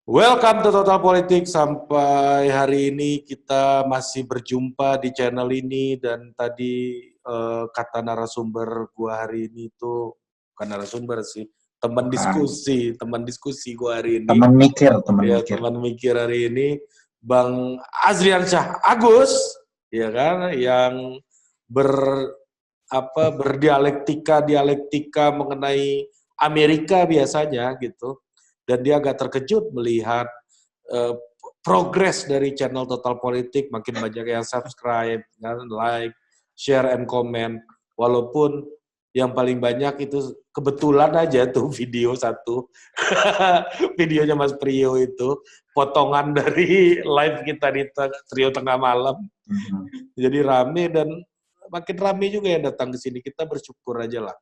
Welcome to Total Politik. Sampai hari ini kita masih berjumpa di channel ini dan tadi kata narasumber gua hari ini itu bukan narasumber sih, teman diskusi gua hari ini. Teman mikir hari ini Bang Azriansyah Agus, ya kan, yang berdialektika mengenai Amerika biasanya gitu. Dan dia agak terkejut melihat progres dari channel Total Politik, makin banyak yang subscribe, like, share, and comment. Walaupun yang paling banyak itu kebetulan aja tuh video satu, videonya Mas Priyo itu, potongan dari live kita di Trio Tengah Malam. Jadi rame dan makin rame juga yang datang ke sini. Kita bersyukur aja lah.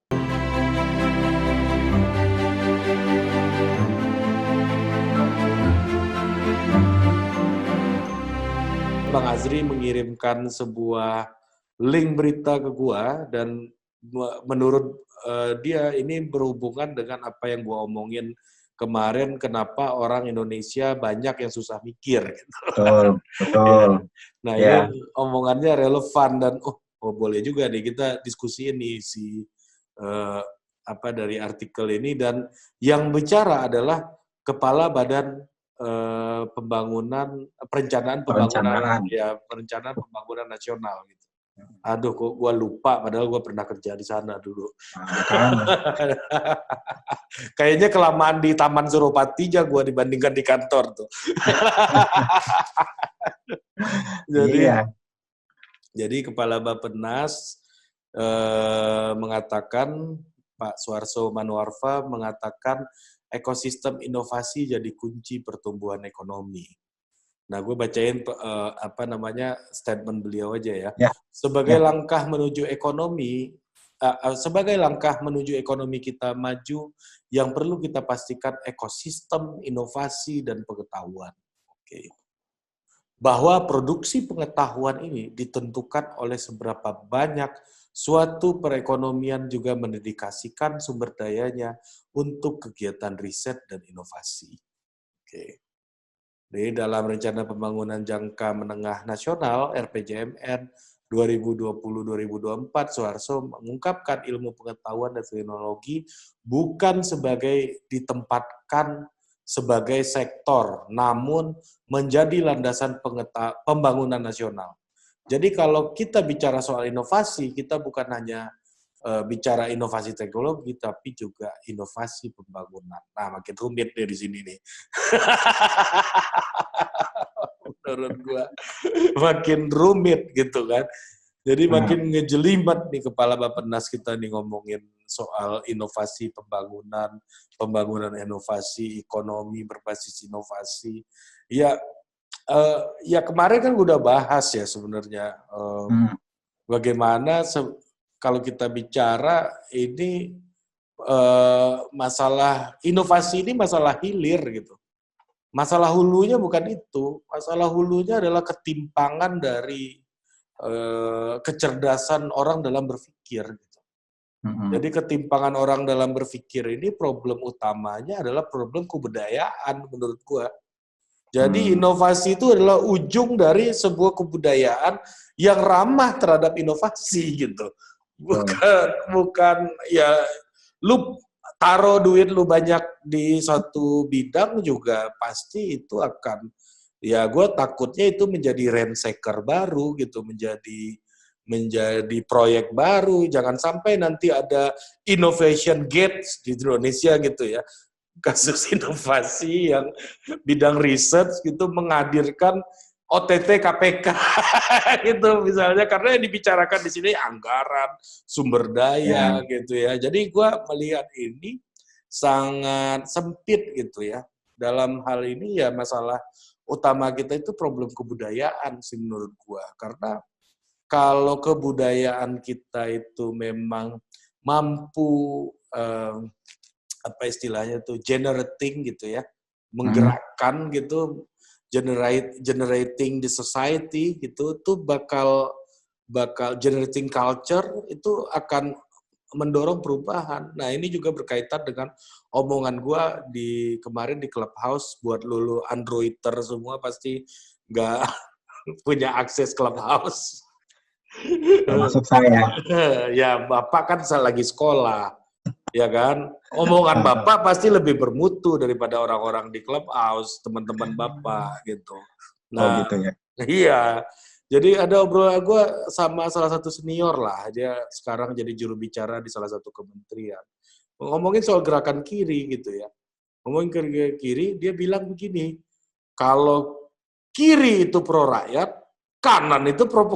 Bang Azri mengirimkan sebuah link berita ke gua dan menurut dia ini berhubungan dengan apa yang gua omongin kemarin, kenapa orang Indonesia banyak yang susah mikir. Gitu. Betul. Nah ini omongannya relevan dan boleh juga nih kita diskusi ini dari artikel ini, dan yang bicara adalah Kepala Badan perencanaan pembangunan nasional gitu. Aduh, kok gua lupa padahal gua pernah kerja di sana dulu. Kayaknya kelamaan di Taman Suropati aja gua dibandingkan di kantor tuh. Jadi Kepala Bappenas mengatakan, Pak Suharso Manoarfa mengatakan ekosistem inovasi jadi kunci pertumbuhan ekonomi. Nah, gue bacain statement beliau aja ya. Sebagai langkah menuju ekonomi kita maju, yang perlu kita pastikan ekosistem inovasi dan pengetahuan. Oke. Bahwa produksi pengetahuan ini ditentukan oleh seberapa banyak suatu perekonomian juga mendedikasikan sumber dayanya untuk kegiatan riset dan inovasi. Oke. Di dalam Rencana Pembangunan Jangka Menengah Nasional (RPJMN) 2020-2024, Suharso mengungkapkan ilmu pengetahuan dan teknologi bukan ditempatkan sebagai sektor, namun menjadi landasan pembangunan nasional. Jadi kalau kita bicara soal inovasi, kita bukan hanya bicara inovasi teknologi, tapi juga inovasi pembangunan. Nah, makin rumit nih di sini nih. Menurut gua makin rumit gitu kan. Jadi makin ngejelimet nih Kepala Bappenas kita nih ngomongin soal inovasi pembangunan inovasi, ekonomi berbasis inovasi. Ya kemarin kan udah bahas ya sebenarnya bagaimana kalau kita bicara ini masalah inovasi ini masalah hilir gitu. Masalah hulunya bukan itu. Masalah hulunya adalah ketimpangan dari kecerdasan orang dalam berpikir. Gitu. Jadi ketimpangan orang dalam berpikir ini problem utamanya adalah problem kebudayaan menurut gua. Jadi inovasi itu adalah ujung dari sebuah kebudayaan yang ramah terhadap inovasi gitu. Bukan ya lu taruh duit lu banyak di satu bidang juga pasti itu akan, ya gue takutnya itu menjadi rentseker baru gitu, menjadi proyek baru. Jangan sampai nanti ada innovation gates di Indonesia gitu ya. Kasus inovasi yang bidang riset gitu menghadirkan OTT KPK gitu misalnya, karena yang dibicarakan di sini anggaran, sumber daya gitu ya. Jadi gue melihat ini sangat sempit gitu ya. Dalam hal ini ya masalah utama kita itu problem kebudayaan sih menurut gue. Karena kalau kebudayaan kita itu memang mampu generating gitu ya, menggerakkan gitu, generating the society gitu, itu bakal generating culture itu akan mendorong perubahan. Nah, ini juga berkaitan dengan omongan gue kemarin di Clubhouse, buat lulu Androider semua pasti nggak punya akses Clubhouse. Termasuk saya. Ya, Bapak kan lagi sekolah, ya kan? Omongan Bapak pasti lebih bermutu daripada orang-orang di Clubhouse, teman-teman Bapak gitu. Nah, gitu ya. Iya. Jadi ada obrolan gue sama salah satu senior lah, dia sekarang jadi juru bicara di salah satu kementerian. Ngomongin soal gerakan kiri gitu ya. Ngomongin gerakan kiri, dia bilang begini, kalau kiri itu pro rakyat, kanan itu pro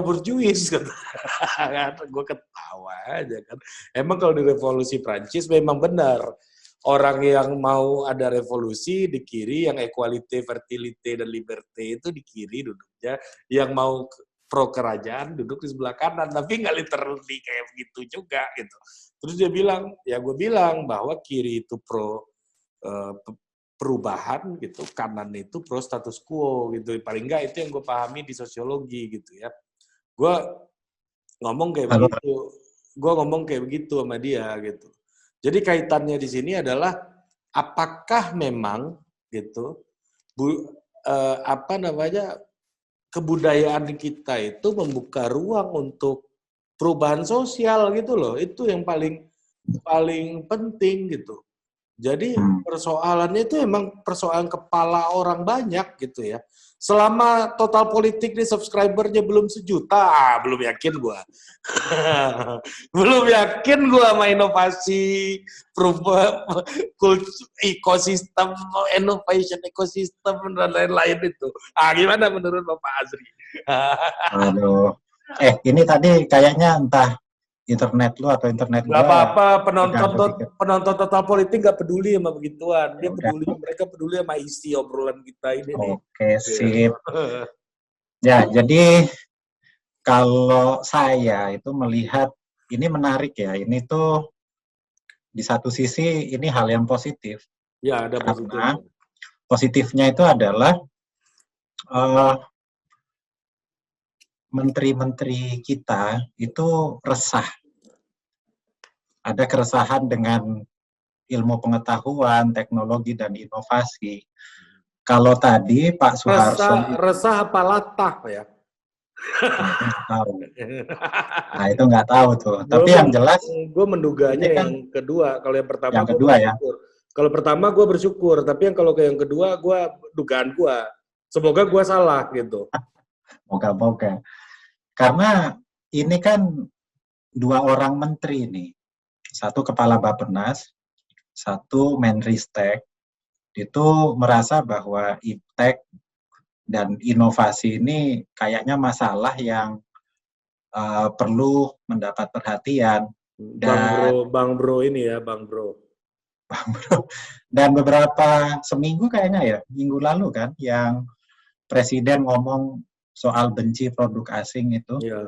berjuis. Gue ketawa aja kan. Emang kalau di revolusi Prancis memang benar. Orang yang mau ada revolusi di kiri, yang equality, fertility, dan liberty itu di kiri duduknya. Yang mau pro kerajaan duduk di sebelah kanan. Tapi nggak literally kayak begitu juga gitu. Terus dia bilang, ya gue bilang bahwa kiri itu pro perubahan gitu, kanan itu pro status quo gitu. Paling nggak itu yang gue pahami di sosiologi gitu ya. Gue ngomong kayak begitu sama dia gitu. Jadi kaitannya di sini adalah apakah memang gitu kebudayaan kita itu membuka ruang untuk perubahan sosial gitu loh. Itu yang paling penting gitu. Jadi persoalannya itu emang persoalan kepala orang banyak gitu ya. Selama total politik nih subscribernya belum 1 juta, belum yakin gua. Belum yakin gua sama inovasi, ekosistem, innovation ekosistem dan lain-lain itu. Gimana menurut Bapak Azri? Aduh. Ini tadi kayaknya entah internet lu atau internet Gak gua. apa-apa, penonton total politik gak peduli sama begituan. Mereka peduli sama isi obrolan kita ini nih. Oke, sip. Ya, jadi kalau saya itu melihat ini menarik ya. Ini tuh di satu sisi ini hal yang positif. Ya, ada karena positifnya itu adalah menteri-menteri kita itu resah. Ada keresahan dengan ilmu pengetahuan, teknologi, dan inovasi. Kalau tadi Pak Soeharto... Resah apa latah ya? Nah, itu nggak tahu tuh. Tapi yang jelas... Gue menduganya kan, yang kedua. Kalau yang pertama yang kedua ya. Kalau pertama gue bersyukur. Tapi yang yang kedua, dugaan gue. Semoga gue salah gitu. Moga-moga. Karena ini kan 2 orang menteri nih. Satu kepala Bappenas, satu Menristek, itu merasa bahwa iptek dan inovasi ini kayaknya masalah yang perlu mendapat perhatian. Bang Bro ini ya, Bang Bro. Dan beberapa seminggu kayaknya ya, minggu lalu kan, yang Presiden ngomong soal benci produk asing itu. Iya.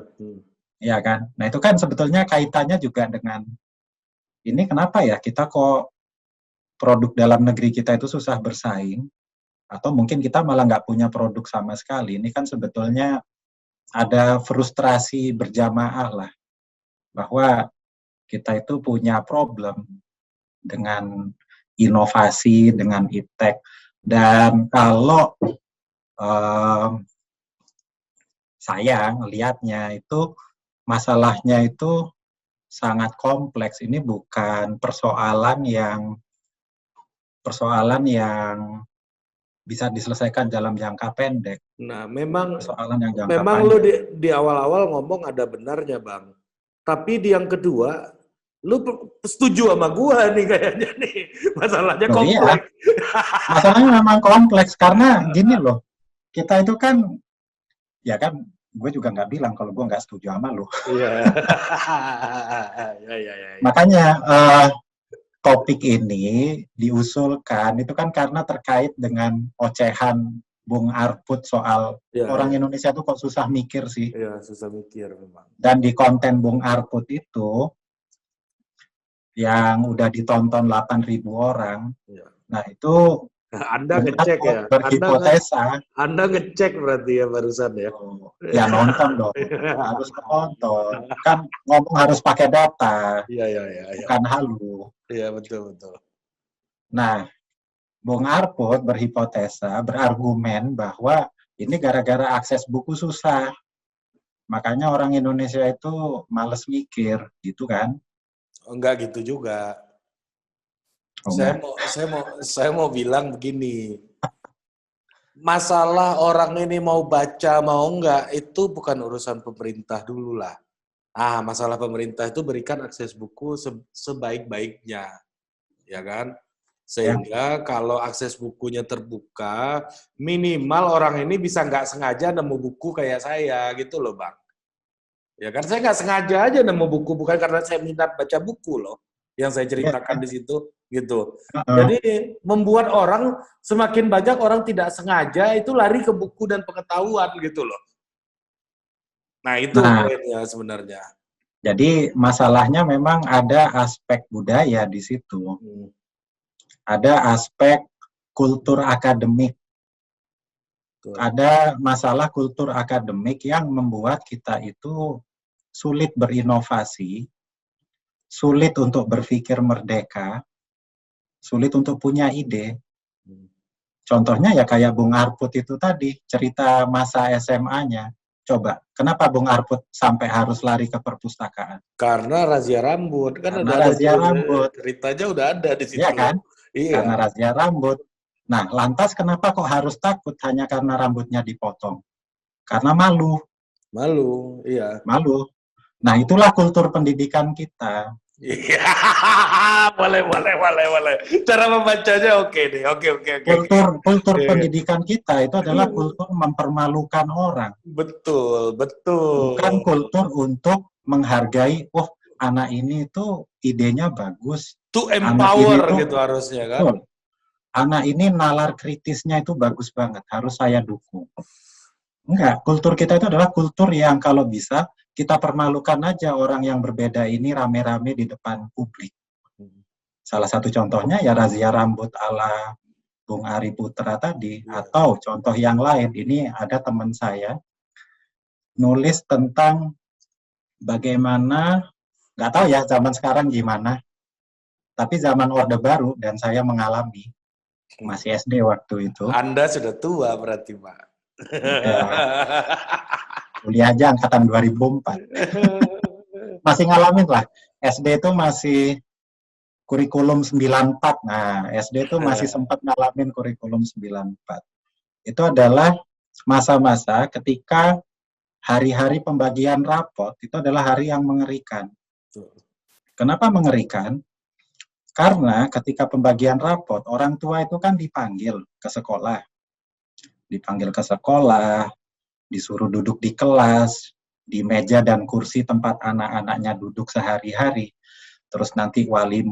Ya kan? Nah itu kan sebetulnya kaitannya juga dengan ini kenapa ya kita kok produk dalam negeri kita itu susah bersaing, atau mungkin kita malah nggak punya produk sama sekali. Ini kan sebetulnya ada frustrasi berjamaah lah, bahwa kita itu punya problem dengan inovasi, dengan iptek. Dan kalau saya ngelihatnya itu, masalahnya itu sangat kompleks. Ini bukan persoalan yang bisa diselesaikan dalam jangka pendek. Nah, memang persoalan yang jangka memang panjang. Lu di awal-awal ngomong ada benarnya, Bang. Tapi di yang kedua, lu setuju sama gua nih kayaknya nih. Masalahnya kompleks. Iya. Masalahnya memang kompleks karena gini loh. Kita itu kan, ya kan, gue juga nggak bilang kalau gue nggak setuju sama lu. Iya. Makanya topik ini diusulkan itu kan karena terkait dengan ocehan Bung Arput soal orang Indonesia tuh kok susah mikir sih. Iya, susah mikir memang. Dan di konten Bung Arput itu yang udah ditonton 8.000 orang, nah itu Anda Bung ngecek Arput ya? berhipotesa. Anda ngecek berarti ya barusan ya? Oh, ya nonton dong, harus nonton. Kan ngomong harus pakai data, Iya, iya, iya. bukan halu. Iya, betul, betul. Nah, Bung Arput berhipotesa, berargumen bahwa ini gara-gara akses buku susah. Makanya orang Indonesia itu males mikir, gitu kan? Enggak gitu juga. Oh, Saya mau bilang begini. Masalah orang ini mau baca mau enggak itu bukan urusan pemerintah dulu lah. Masalah pemerintah itu berikan akses buku sebaik-baiknya, ya kan? Sehingga kalau akses bukunya terbuka, minimal orang ini bisa nggak sengaja nemu buku kayak saya gitu loh, Bang. Ya kan saya nggak sengaja aja nemu buku, bukan karena saya minat baca buku loh. Yang saya ceritakan di situ gitu. Jadi membuat orang semakin banyak orang tidak sengaja itu lari ke buku dan pengetahuan gitu loh. Nah, itu poinnya sebenarnya. Jadi masalahnya memang ada aspek budaya di situ. Ada aspek kultur akademik. Ada masalah kultur akademik yang membuat kita itu sulit berinovasi, sulit untuk berpikir merdeka, sulit untuk punya ide. Contohnya ya kayak Bung Arput itu tadi, cerita masa SMA-nya. Coba, kenapa Bung Arput sampai harus lari ke perpustakaan? Karena razia rambut. Kan Karena udah ada razia rambut. ceritanya udah ada di situ. Iya kan? Iya. Karena razia rambut. Nah, lantas kenapa kok harus takut hanya karena rambutnya dipotong? Karena malu. Malu, iya. Malu. Nah, itulah kultur pendidikan kita. Iya, boleh. Cara membacanya oke deh, oke. Kultur pendidikan kita itu adalah kultur mempermalukan orang. Betul. Bukan kultur untuk menghargai, anak ini itu idenya bagus. To empower gitu harusnya kan. Betul. Anak ini nalar kritisnya itu bagus banget, harus saya dukung. Enggak, kultur kita itu adalah kultur yang kalau bisa kita permalukan aja orang yang berbeda ini rame-rame di depan publik. Salah satu contohnya ya razia rambut ala Bung Ari Putra tadi, atau contoh yang lain, ini ada teman saya nulis tentang bagaimana, nggak tahu ya zaman sekarang gimana, tapi zaman Orde Baru dan saya mengalami, masih SD waktu itu. Anda sudah tua berarti, Pak. Ya, kuliah aja angkatan 2004. Masih ngalamin lah. SD itu masih kurikulum 94. Nah, SD itu masih sempat ngalamin kurikulum 94. Itu adalah masa-masa ketika hari-hari pembagian rapot itu adalah hari yang mengerikan. Kenapa mengerikan? Karena ketika pembagian rapot, orang tua itu kan dipanggil ke sekolah. Disuruh duduk di kelas, di meja dan kursi tempat anak-anaknya duduk sehari-hari. Terus nanti wali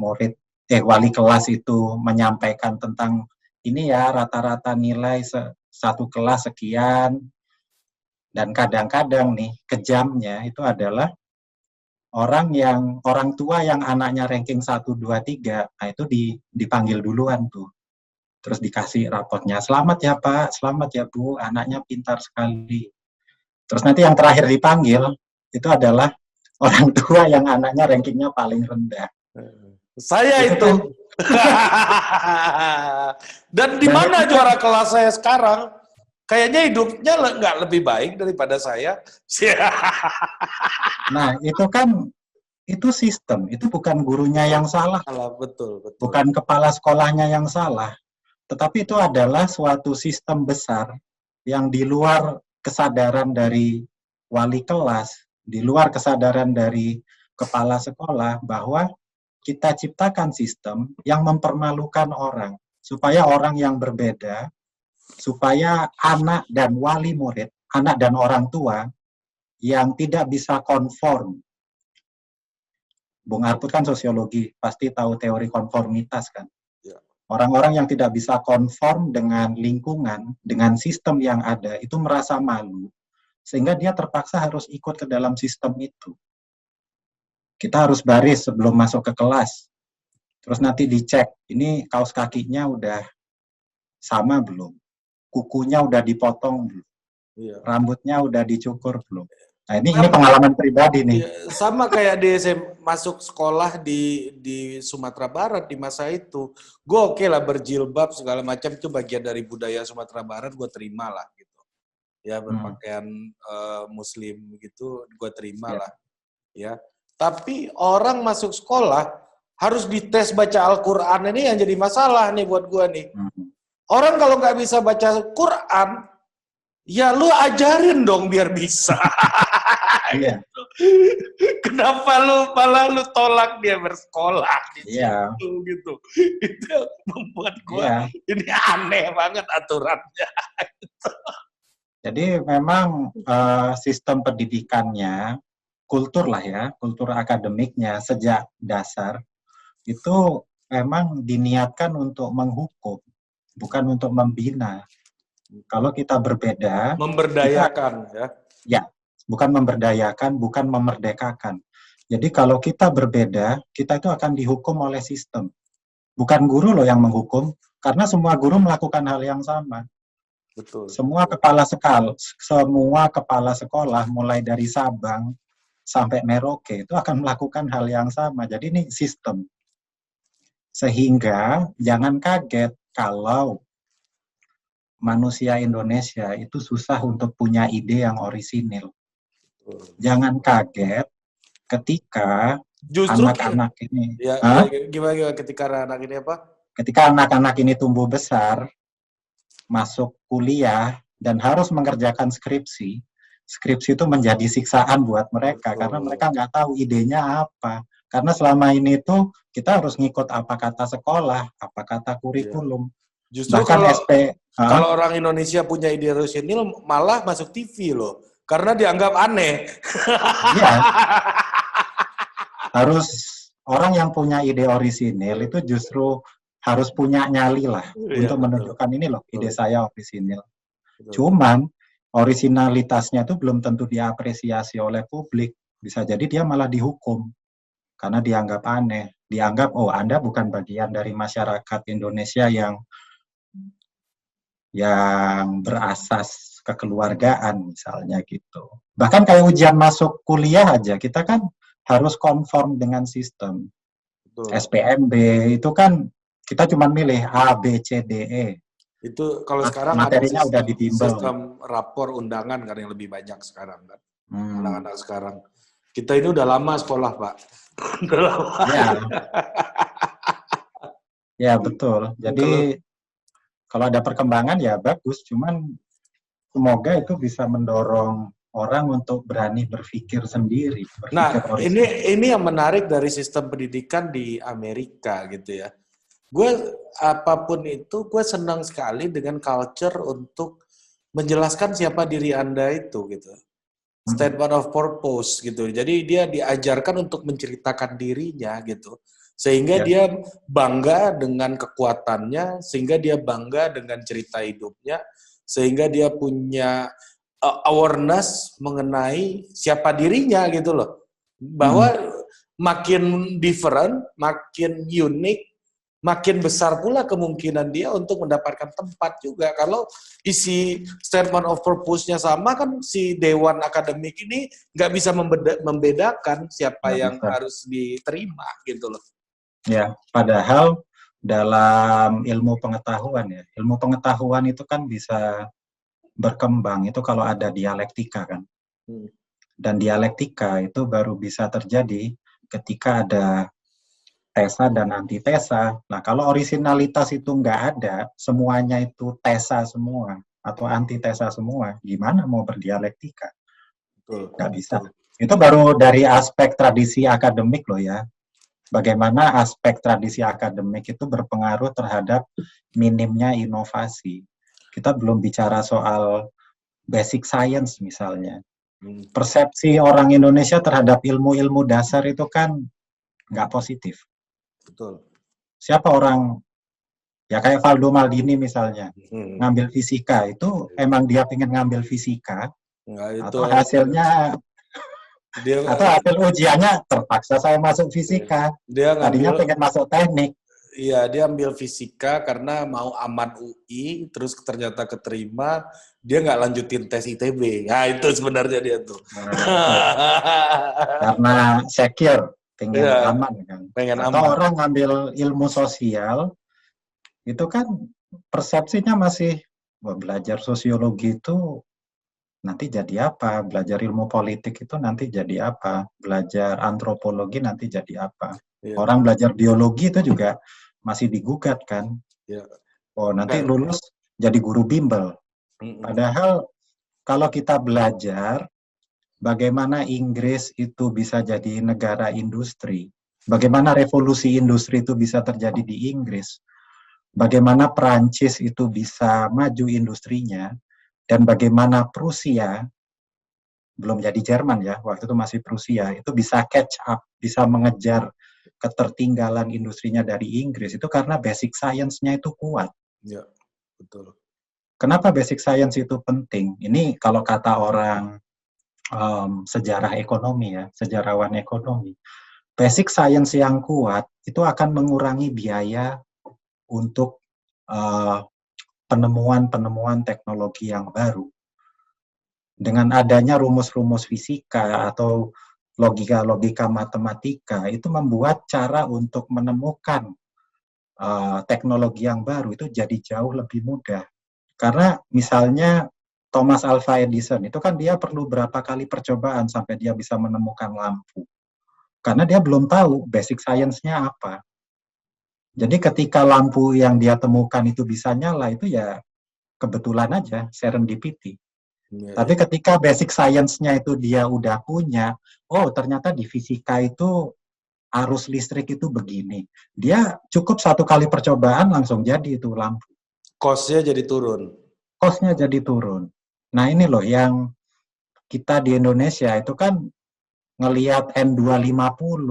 kelas itu menyampaikan tentang ini ya rata-rata nilai satu kelas sekian. Dan kadang-kadang nih kejamnya itu adalah orang tua yang anaknya ranking 1, 2, 3, nah itu dipanggil duluan tuh. Terus dikasih rapotnya, selamat ya Pak, selamat ya Bu, anaknya pintar sekali. Terus nanti yang terakhir dipanggil, itu adalah orang tua yang anaknya rankingnya paling rendah. Saya itu. Dan di mana juara kelas saya sekarang? Kayaknya hidupnya nggak lebih baik daripada saya. Nah, itu sistem, itu bukan gurunya yang salah. Betul. Bukan kepala sekolahnya yang salah. Tetapi itu adalah suatu sistem besar yang di luar kesadaran dari wali kelas, di luar kesadaran dari kepala sekolah, bahwa kita ciptakan sistem yang mempermalukan orang, supaya orang yang berbeda, supaya anak dan wali murid, anak dan orang tua yang tidak bisa konform. Bung Arput kan sosiologi, pasti tahu teori konformitas kan. Orang-orang yang tidak bisa konform dengan lingkungan, dengan sistem yang ada, itu merasa malu. Sehingga dia terpaksa harus ikut ke dalam sistem itu. Kita harus baris sebelum masuk ke kelas. Terus nanti dicek, ini kaos kakinya udah sama belum? Kukunya udah dipotong belum? Iya. Rambutnya udah dicukur belum? Nah, ini pengalaman pribadi nih. Iya, sama kayak masuk sekolah di Sumatera Barat di masa itu. Gue oke lah berjilbab segala macam, itu bagian dari budaya Sumatera Barat, gue terima lah gitu. Ya berpakaian Muslim gitu, gue terima lah. Ya. Tapi orang masuk sekolah harus dites baca Al-Quran, ini yang jadi masalah nih buat gue nih. Orang kalau nggak bisa baca Quran, ya lu ajarin dong biar bisa. Iya. Kenapa lu tolak dia bersekolah di Iya. situ gitu. Itu membuat gua ini aneh banget aturannya. Jadi memang sistem pendidikannya, kultur lah ya, kultur akademiknya sejak dasar itu memang diniatkan untuk menghukum, bukan untuk membina. Kalau kita berbeda, memberdayakan kita, ya, bukan memberdayakan, bukan memerdekakan. Jadi kalau kita berbeda, kita itu akan dihukum oleh sistem. Bukan guru loh yang menghukum, karena semua guru melakukan hal yang sama. Betul. Semua kepala sekolah mulai dari Sabang sampai Merauke itu akan melakukan hal yang sama. Jadi ini sistem. Sehingga jangan kaget kalau manusia Indonesia itu susah untuk punya ide yang orisinil. Jangan kaget ketika anak-anak ini. Gimana ketika anak ini apa? Ketika anak-anak ini tumbuh besar, masuk kuliah dan harus mengerjakan skripsi. Skripsi itu menjadi siksaan buat mereka karena mereka nggak tahu idenya apa. Karena selama ini tuh kita harus ngikut apa kata sekolah, apa kata kurikulum. Justru kalau orang Indonesia punya ide orisinil malah masuk TV loh, karena dianggap aneh. Iya. Harus orang yang punya ide orisinil itu justru harus punya nyali lah untuk menunjukkan ini loh ide saya orisinil. Cuman orisinalitasnya itu belum tentu diapresiasi oleh publik. Bisa jadi dia malah dihukum karena dianggap aneh. Dianggap, oh Anda bukan bagian dari masyarakat Indonesia yang berasas kekeluargaan misalnya gitu. Bahkan kayak ujian masuk kuliah aja, kita kan harus konform dengan sistem. Betul. SPMB itu kan kita cuma milih A, B, C, D, E. Itu kalau sekarang materinya ada udah dibimbel. Sistem rapor undangan kan yang lebih banyak sekarang kan. Anak-anak sekarang. Kita ini udah lama sekolah, Pak. Udah lama. Ya, betul. Jadi kalau ada perkembangan ya bagus, cuman semoga itu bisa mendorong orang untuk berani berpikir sendiri. Ini yang menarik dari sistem pendidikan di Amerika gitu ya. Gue apapun itu, gue senang sekali dengan culture untuk menjelaskan siapa diri Anda itu gitu. Statement of purpose gitu. Jadi dia diajarkan untuk menceritakan dirinya gitu. Sehingga dia bangga dengan kekuatannya, sehingga dia bangga dengan cerita hidupnya, sehingga dia punya awareness mengenai siapa dirinya gitu loh. Bahwa makin different, makin unik, makin besar pula kemungkinan dia untuk mendapatkan tempat juga. Kalau isi statement of purpose-nya sama kan si Dewan Akademik ini nggak bisa membedakan siapa yang harus diterima gitu loh. Ya, padahal dalam ilmu pengetahuan itu kan bisa berkembang itu kalau ada dialektika kan. Dan dialektika itu baru bisa terjadi ketika ada tesa dan antitesa. Nah, kalau orisinalitas itu nggak ada, semuanya itu tesa semua atau antitesa semua, gimana mau berdialektika? Nggak bisa. Itu baru dari aspek tradisi akademik loh ya. Bagaimana aspek tradisi akademik itu berpengaruh terhadap minimnya inovasi. Kita belum bicara soal basic science misalnya. Persepsi orang Indonesia terhadap ilmu-ilmu dasar itu kan nggak positif. Betul. Siapa orang, ya kayak Valdo Maldini misalnya, ngambil fisika, itu emang dia pengen ngambil fisika, atau hasilnya... atau hasil ujiannya terpaksa saya masuk fisika. Tadinya pengen masuk teknik. Iya, dia ambil fisika karena mau aman UI, terus ternyata keterima, dia nggak lanjutin tes ITB. Nah, itu sebenarnya dia tuh. Karena secure, pengen Iya, aman kan. pengen Atau aman. orang ngambil ilmu sosial, itu kan persepsinya masih, wah, belajar sosiologi itu nanti jadi apa, belajar ilmu politik itu nanti jadi apa, belajar antropologi nanti jadi apa. Iya, Orang belajar biologi itu juga masih digugat kan, iya. oh nanti Nggak, lulus jadi guru bimbel. mm-mm. Padahal kalau kita belajar bagaimana Inggris itu bisa jadi negara industri, bagaimana revolusi industri itu bisa terjadi di Inggris, bagaimana Perancis itu bisa maju industrinya, dan bagaimana Prusia, belum jadi Jerman ya, waktu itu masih Prusia, itu bisa catch up, bisa mengejar ketertinggalan industrinya dari Inggris, itu karena basic science-nya itu kuat. Iya, betul. Kenapa basic science itu penting? Ini kalau kata orang sejarah ekonomi ya, sejarawan ekonomi, basic science yang kuat itu akan mengurangi biaya untuk penemuan-penemuan teknologi yang baru. Dengan adanya rumus-rumus fisika atau logika-logika matematika, itu membuat cara untuk menemukan teknologi yang baru itu jadi jauh lebih mudah. Karena misalnya Thomas Alva Edison, itu kan dia perlu berapa kali percobaan sampai dia bisa menemukan lampu. Karena dia belum tahu basic science-nya apa. Jadi ketika lampu yang dia temukan itu bisa nyala, itu ya kebetulan aja, serendipity. Ya, Tapi ketika basic science-nya itu dia udah punya, oh ternyata di fisika itu arus listrik itu begini. Dia cukup satu kali percobaan langsung jadi itu lampu. cost-nya jadi turun. Cost-nya jadi turun. Nah ini loh yang kita di Indonesia itu kan ngelihat N250,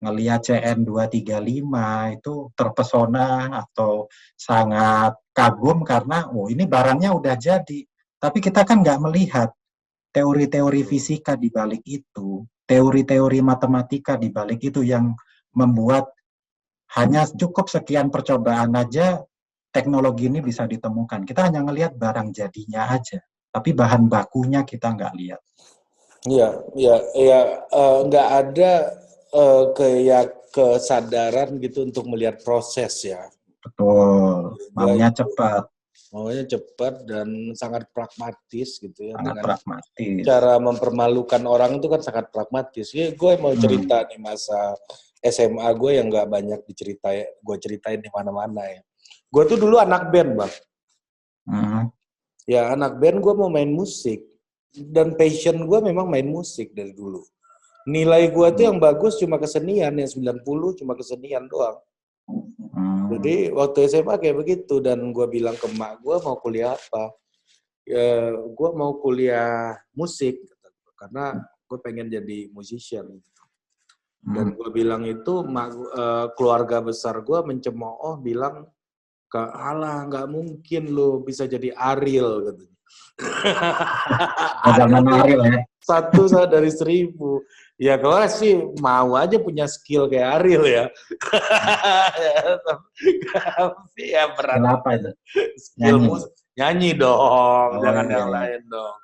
ngelihat CN235 itu terpesona atau sangat kagum karena oh ini barangnya udah jadi. Tapi kita kan nggak melihat teori-teori fisika di balik itu, teori-teori matematika di balik itu yang membuat hanya cukup sekian percobaan aja teknologi ini bisa ditemukan. Kita hanya ngelihat barang jadinya aja, tapi bahan bakunya kita nggak lihat. Iya, iya, iya. Nggak ada kayak kesadaran gitu untuk melihat proses ya. Betul, Dia maunya cepat, maunya cepat dan sangat pragmatis gitu ya. sangat Dengan pragmatis. cara mempermalukan orang itu kan sangat pragmatis. Ya, gue mau cerita nih masa SMA gue yang nggak banyak diceritain, gue ceritain di mana-mana ya. Gue tuh dulu anak band, Bang. Ya, anak band gue mau main musik. Dan passion gue memang main musik dari dulu. Nilai gue tuh yang bagus cuma kesenian, yang 90 cuma kesenian doang. Jadi waktu SMA kayak begitu, dan gue bilang ke emak gue mau kuliah apa. Ya, gue mau kuliah musik, karena gue pengen jadi musician. Dan gue bilang itu, keluarga besar gue mencemooh, bilang, alah nggak mungkin lo bisa jadi Ariel, katanya. Ariel Zaman tuh Ariel ya. satu dari 1000. Ya kalau sih mau aja punya skill kayak Ariel ya. Tapi ya berat. Skill apa itu? Skill Nyanyi. nyanyi dong, Oh jangan iya, yang iya. lain dong.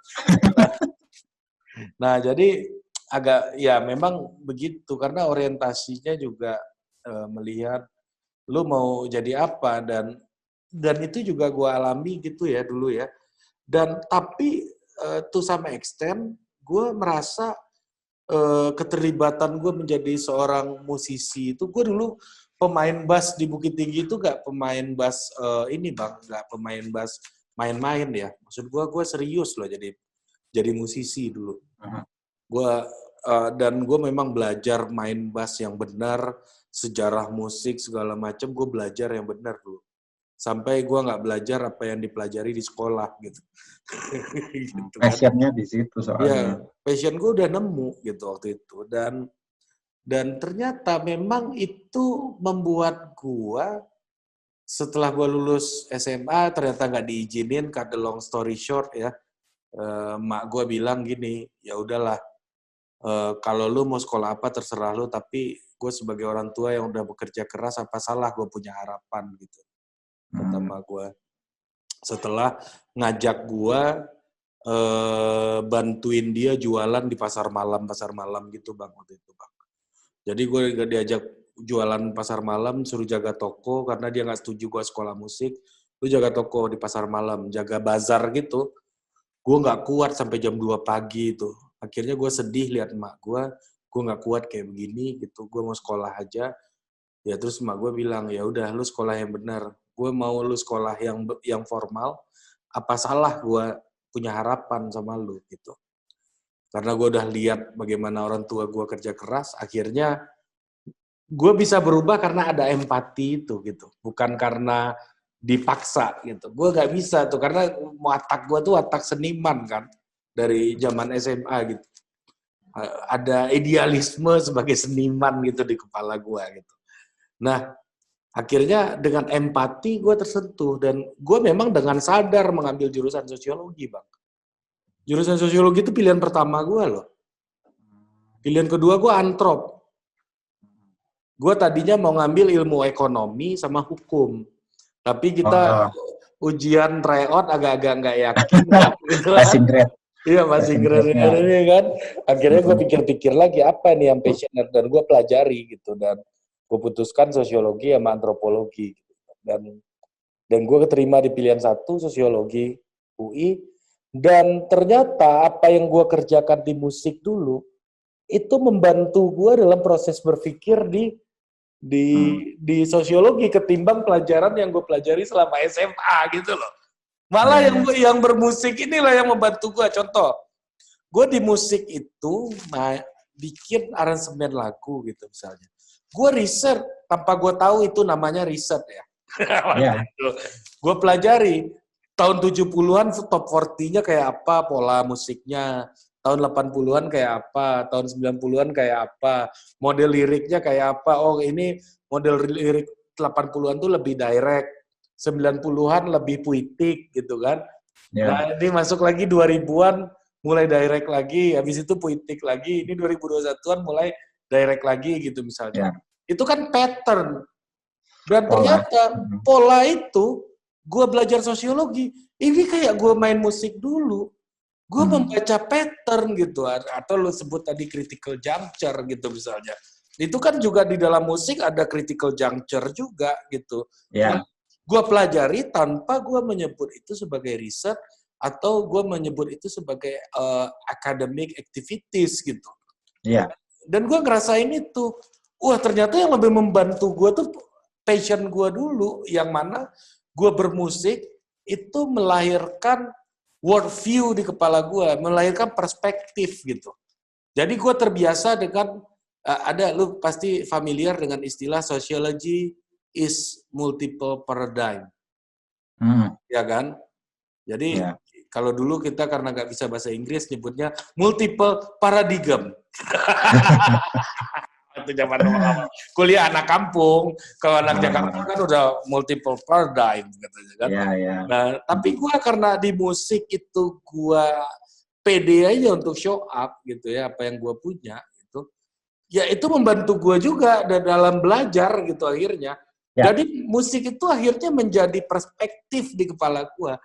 Nah jadi agak ya memang begitu, karena orientasinya juga melihat lu mau jadi apa, dan itu juga gue alami gitu ya dulu ya. Dan tapi to some extent gue merasa keterlibatan gue menjadi seorang musisi itu, gue dulu pemain bass di Bukit Tinggi itu gak pemain bass ini Bang, gak pemain bass main-main ya. Maksud gue serius loh jadi musisi dulu. Gue dan gue memang belajar main bass yang benar, sejarah musik segala macam gue belajar yang benar dulu. Sampai gue nggak belajar apa yang dipelajari di sekolah gitu. Gitu kan. Passionnya di situ Ya, soalnya. passion gue udah nemu gitu waktu itu, dan ternyata memang itu membuat gue setelah gue lulus SMA ternyata nggak diizinin. Cut the long story short ya, mak gue bilang gini, ya udahlah, kalau lu mau sekolah apa terserah lu, tapi gue sebagai orang tua yang udah bekerja keras, apa salah gue punya harapan gitu, kata emak gue. Setelah ngajak gue bantuin dia jualan di pasar malam gitu bang, waktu itu bang. Jadi gue gak diajak jualan pasar malam, suruh jaga toko karena dia nggak setuju gue sekolah musik. Lu jaga toko di pasar malam, jaga bazar gitu. Gue nggak kuat sampai jam 2 pagi itu. Akhirnya gue sedih lihat emak gue nggak kuat kayak begini gitu. Gue mau sekolah aja. Ya terus emak gue bilang, ya udah lu sekolah yang benar. Gue mau lu sekolah yang formal. Apa salah gue punya harapan sama lu gitu. Karena gue udah lihat bagaimana orang tua gue kerja keras, akhirnya gue bisa berubah karena ada empati itu gitu, bukan karena dipaksa gitu. Gue gak bisa tuh karena watak gue tuh watak seniman kan dari zaman SMA gitu. Ada idealisme sebagai seniman gitu di kepala gue gitu. Nah akhirnya dengan empati gue tersentuh dan gue memang dengan sadar mengambil jurusan sosiologi bang. Jurusan sosiologi itu pilihan pertama gue loh. Pilihan kedua gue antrop. Gue tadinya mau ngambil ilmu ekonomi sama hukum. Tapi kita ujian tryout agak-agak nggak yakin. Gitu kan. Passing grade. Iya, passing grade ini kan. Akhirnya gue pikir-pikir lagi apa nih yang passionate dan gue pelajari gitu. Dan gue putuskan sosiologi sama antropologi. Dan gue keterima di pilihan 1 sosiologi UI. Dan ternyata apa yang gue kerjakan di musik dulu, itu membantu gue dalam proses berpikir di sosiologi ketimbang pelajaran yang gue pelajari selama SMA gitu loh. Malah yang bermusik inilah yang membantu gue. Contoh, gue di musik itu bikin aransemen lagu gitu misalnya. Gue riset tanpa gue tahu itu namanya riset ya. Gue pelajari tahun 70-an top 40-nya kayak apa, pola musiknya. Tahun 80-an kayak apa, tahun 90-an kayak apa, model liriknya kayak apa. Oh ini model lirik 80-an tuh lebih direct, 90-an lebih puitik gitu kan. Nah ini masuk lagi 2000-an mulai direct lagi, habis itu puitik lagi, ini 2021-an mulai direct lagi gitu misalnya. Itu kan pattern. Dan ternyata pola itu, gue belajar sosiologi, ini kayak gue main musik dulu. Gue membaca pattern gitu, atau lo sebut tadi critical juncture gitu misalnya. Itu kan juga di dalam musik ada critical juncture juga gitu. Gue pelajari tanpa gue menyebut itu sebagai riset atau gue menyebut itu sebagai academic activities gitu. Dan gue ngerasain itu, wah ternyata yang lebih membantu gue tuh passion gue dulu, yang mana gue bermusik itu melahirkan worldview di kepala gue, melahirkan perspektif gitu. Jadi gue terbiasa dengan, lu pasti familiar dengan istilah sociology is multiple paradigm. Ya kan? Jadi kalau dulu kita karena nggak bisa bahasa Inggris nyebutnya multiple paradigm. Itu zaman awal kuliah anak kampung, kalau anak Jakarta kan udah multiple paradigm katanya kan. Nah, tapi gue karena di musik itu gue pede aja untuk show up gitu ya, apa yang gue punya gitu. Ya itu membantu gue juga dalam belajar gitu akhirnya. Jadi musik itu akhirnya menjadi perspektif di kepala gue.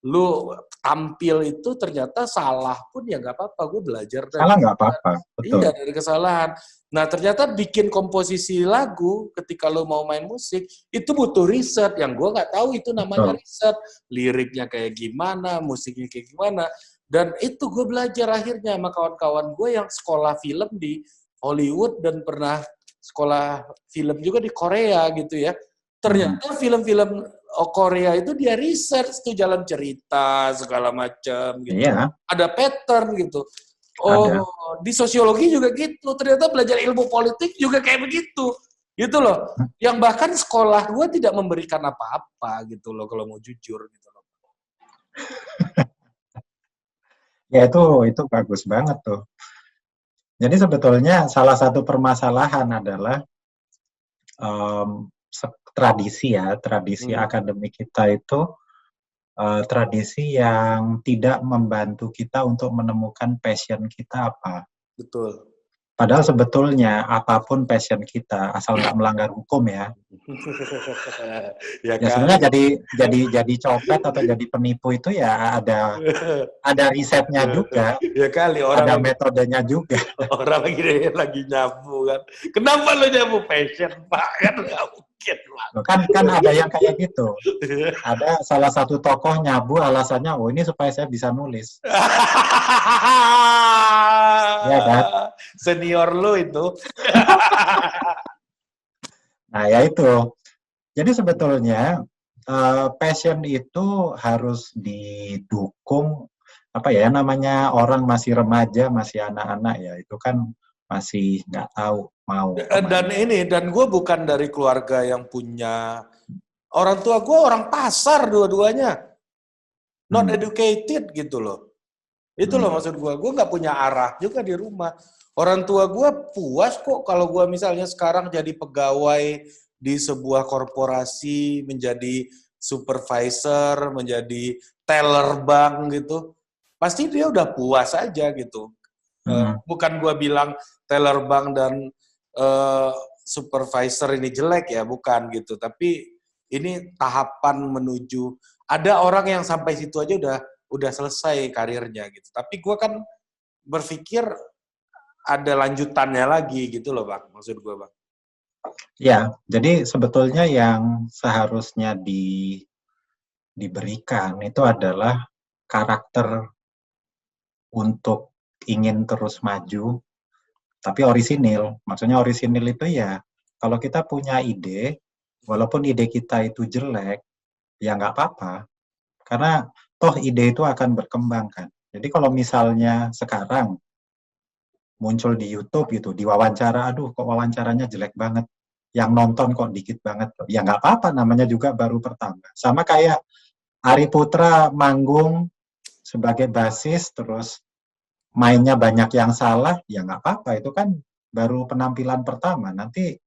Lu tampil itu ternyata salah pun ya nggak apa-apa, gue belajar dari salah nggak apa-apa, betul. Iya, dari kesalahan. Nah ternyata bikin komposisi lagu ketika lu mau main musik itu butuh riset yang gue nggak tahu itu namanya riset, liriknya kayak gimana, musiknya kayak gimana, dan itu gue belajar akhirnya sama kawan-kawan gue yang sekolah film di Hollywood dan pernah sekolah film juga di Korea gitu ya. Ternyata film-film Korea itu dia research tuh jalan cerita segala macam gitu. Ada pattern gitu. Di sosiologi juga gitu. Ternyata belajar ilmu politik juga kayak begitu. Gitu loh. Yang bahkan sekolah gue tidak memberikan apa-apa gitu loh kalau mau jujur gitu loh. Ya itu bagus banget tuh. Jadi sebetulnya salah satu permasalahan adalah tradisi akademik kita itu tradisi yang tidak membantu kita untuk menemukan passion kita apa. Betul. Padahal sebetulnya apapun passion kita, asal nggak melanggar hukum ya. Ya Ya sebenarnya kali. jadi copet atau jadi penipu itu ya ada risetnya juga, Ya kali ada orang metodenya juga. orang lagi nyabu kan. Kenapa lo nyabu passion, Pak? Kan nggak mungkin, Pak. Kan ada yang kayak gitu. Ada salah satu tokoh nyabu alasannya, oh ini supaya saya bisa nulis. Ya kan? Senior lo itu. Nah ya itu. Jadi sebetulnya passion itu harus didukung, apa ya namanya orang masih remaja, masih anak-anak ya, itu kan masih nggak tahu mau kemana. Dan gue bukan dari keluarga yang punya, orang tua gue orang pasar dua-duanya, not educated gitu loh. Itu loh maksud gue nggak punya arah juga di rumah. Orang tua gue puas kok kalau gue misalnya sekarang jadi pegawai di sebuah korporasi, menjadi supervisor, menjadi teller bank gitu. Pasti dia udah puas aja gitu. Bukan gue bilang teller bank dan supervisor ini jelek ya, bukan gitu. Tapi ini tahapan menuju, ada orang yang sampai situ aja udah selesai karirnya gitu. Tapi gue kan berpikir ada lanjutannya lagi gitu loh Bang, maksud gue Bang. Ya, jadi sebetulnya yang seharusnya diberikan itu adalah karakter untuk ingin terus maju, tapi orisinil. Maksudnya orisinil itu ya, kalau kita punya ide, walaupun ide kita itu jelek, ya nggak apa-apa. Karena toh ide itu akan berkembang kan. Jadi kalau misalnya sekarang muncul di YouTube gitu, diwawancara, aduh kok wawancaranya jelek banget, yang nonton kok dikit banget, ya nggak apa-apa, namanya juga baru pertama. Sama kayak Ari Putra manggung sebagai basis, terus mainnya banyak yang salah, ya nggak apa-apa, itu kan baru penampilan pertama, nanti